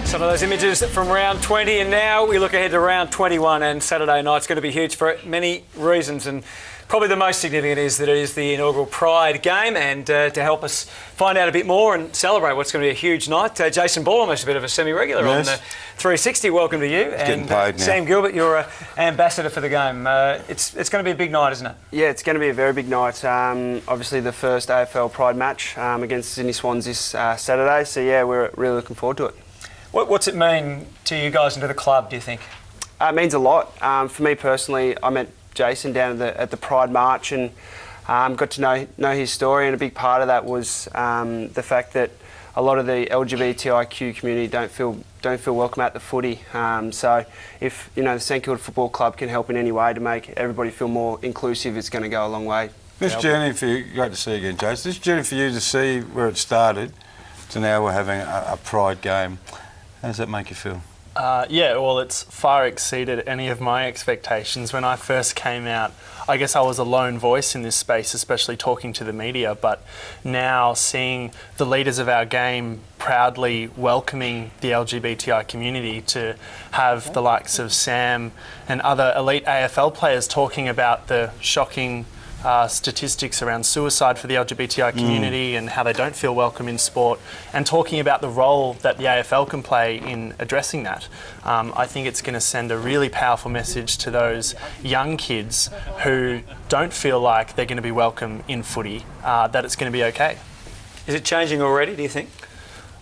Some of those images from round 20, and now we look ahead to round 21, and Saturday night's going to be huge for many reasons, and probably the most significant is that it is the inaugural Pride game, and to help us find out a bit more and celebrate what's going to be a huge night, Jason Ball, almost a bit of a semi-regular on the 360, welcome to you. It's getting paid now. Sam Gilbert, you're an ambassador for the game. It's going to be a big night, isn't it? Yeah, it's going to be a very big night. Obviously the first AFL Pride match against Sydney Swans this Saturday, so yeah, we're really looking forward to it. What's it mean to you guys and to the club, do you think? It means a lot. For me personally, I met Jason down at the Pride March and got to know his story, and a big part of that was the fact that a lot of the LGBTIQ community don't feel welcome at the footy. So if the St Kilda Football Club can help in any way to make everybody feel more inclusive, it's going to go a long way. This journey for you, great to see you again, Jason. This journey for you to see where it started to now we're having a Pride game. How does that make you feel? Yeah, well, it's far exceeded any of my expectations. When I first came out, I guess I was a lone voice in this space, especially talking to the media, but now seeing the leaders of our game proudly welcoming the LGBTI community, to have the likes of Sam and other elite AFL players talking about the shocking statistics around suicide for the LGBTI community and how they don't feel welcome in sport, and talking about the role that the AFL can play in addressing that. I think it's going to send a really powerful message to those young kids who don't feel like they're going to be welcome in footy, that it's going to be okay. Is it changing already, do you think?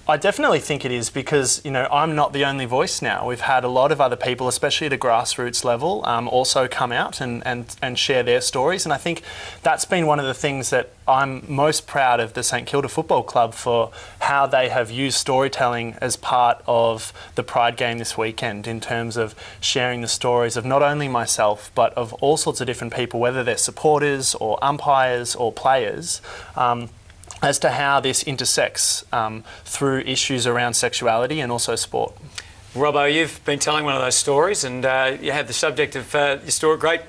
I definitely think it is, because I'm not the only voice now. We've had a lot of other people, especially at a grassroots level, also come out and share their stories, and I think that's been one of the things that I'm most proud of the St Kilda Football Club for, how they have used storytelling as part of the Pride game this weekend, in terms of sharing the stories of not only myself but of all sorts of different people, whether they're supporters or umpires or players, as to how this intersects through issues around sexuality and also sport. Robbo, you've been telling one of those stories, and you had the subject of your story, great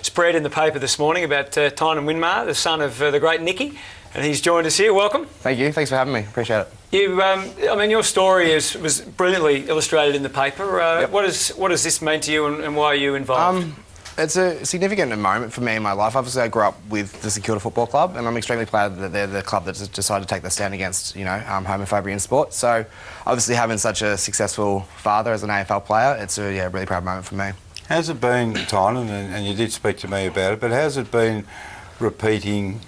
spread in the paper this morning about Tynan Winmar, the son of the great Nicky, and he's joined us here. Welcome. Thank you. Thanks for having me. Appreciate it. Your story was brilliantly illustrated in the paper. Yep. What does this mean to you, and why are you involved? It's a significant moment for me in my life. Obviously, I grew up with the St Kilda Football Club, and I'm extremely proud that they're the club that decided to take the stand against, homophobia in sport. So, obviously, having such a successful father as an AFL player, it's a really proud moment for me. How's it been, Tynan, and you did speak to me about it, but how's it been repeating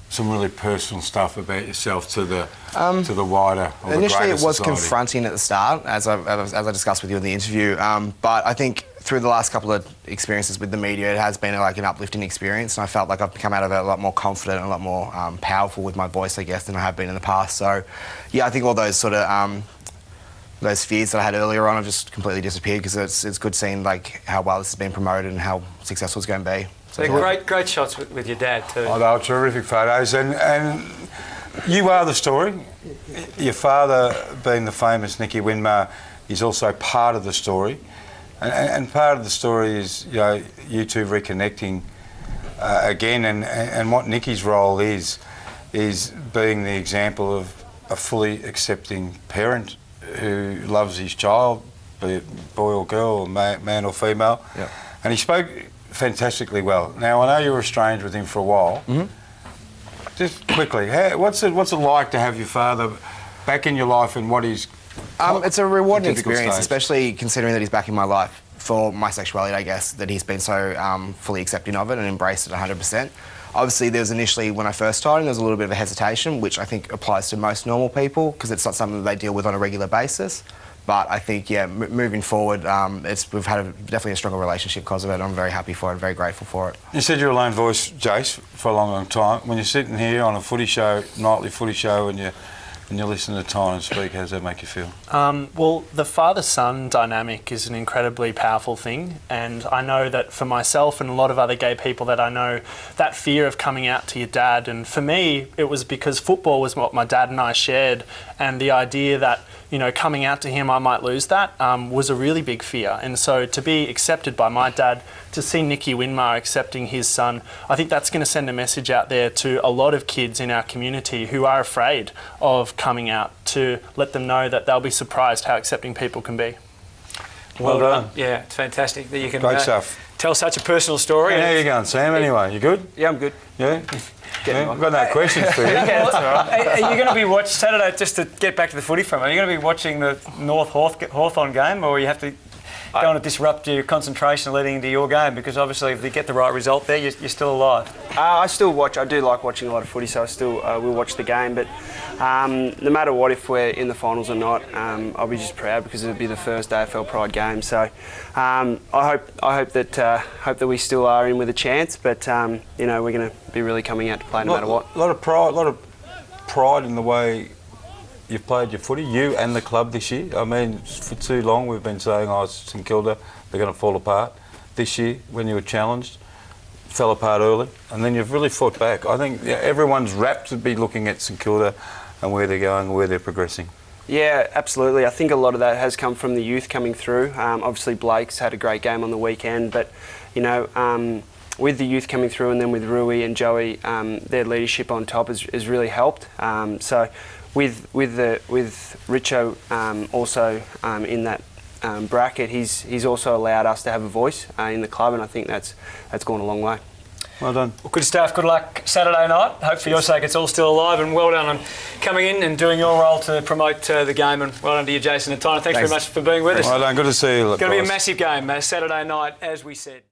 some really personal stuff about yourself to the wider, or initially, the it was society? confronting at the start, as I discussed with you in the interview. But I think through the last couple of experiences with the media, it has been an uplifting experience, and I felt like I've come out of it a lot more confident and a lot more powerful with my voice, I guess, than I have been in the past. So, yeah, I think all those sort of those fears that I had earlier on have just completely disappeared, because it's good seeing how well this has been promoted and how successful it's going to be. So great shots with your dad too. Oh, they were terrific photos, and you are the story. Your father, being the famous Nicky Winmar, is also part of the story, and part of the story is you two reconnecting again, and what Nicky's role is being the example of a fully accepting parent who loves his child, be it boy or girl, or man or female. Yep. And he spoke fantastically well. Now, I know you were estranged with him for a while. Mm-hmm. Just quickly, what's it like to have your father back in your life, and what is... it's a rewarding experience, stage? Especially considering that he's back in my life for my sexuality, I guess, that he's been so fully accepting of it and embraced it 100%. Obviously, there was initially, when I first started, there was a little bit of a hesitation, which I think applies to most normal people, because it's not something that they deal with on a regular basis. But I think, moving forward, we've had definitely a stronger relationship because of it. I'm very happy for it, very grateful for it. You said you're a lone voice, Jace, for a long, long time. When you're sitting here on a footy show, nightly footy show, and you listen to Tynan speak, how does that make you feel? Well, the father-son dynamic is an incredibly powerful thing, and I know that for myself and a lot of other gay people that I know, that fear of coming out to your dad, and for me, it was because football was what my dad and I shared, and the idea that coming out to him, I might lose that, was a really big fear. And so to be accepted by my dad, to see Nicky Winmar accepting his son, I think that's going to send a message out there to a lot of kids in our community who are afraid of coming out to let them know that they'll be surprised how accepting people can be. Well done. Yeah, it's fantastic that you can Great stuff. tell such a personal story. How you going, Sam, anyway? You good? Yeah, I'm good. Yeah? Yeah, I've got no questions for you. Are you going to be watching Saturday, just to get back to the footy from it, are you going to be watching the North Hawthorn game, or you have to don't want to disrupt your concentration leading into your game? Because obviously if you get the right result there, you're still alive. I still watch. I do like watching a lot of footy, so I still will watch the game. But no matter what, if we're in the finals or not, I'll be just proud because it'll be the first AFL Pride game. So I hope that we still are in with a chance. But we're going to be really coming out to play no matter what. A lot of pride in the way you've played your footy, you and the club this year. I mean, for too long we've been saying, St Kilda, they're going to fall apart. This year, when you were challenged, fell apart early, and then you've really fought back. I think everyone's rapt to be looking at St Kilda and where they're going, where they're progressing. Yeah, absolutely. I think a lot of that has come from the youth coming through. Obviously, Blake's had a great game on the weekend, but with the youth coming through, and then with Rui and Joey, their leadership on top has really helped. So with Richo also in that bracket, he's also allowed us to have a voice in the club, and I think that's gone a long way. Well done. Well, good stuff. Good luck Saturday night. Hope for your sake it's all still alive, and well done on coming in and doing your role to promote the game, and well done to you, Jason and Tynan. Thanks very much for being with us. Well done. Good to see you. It's going to be a massive game Saturday night, as we said.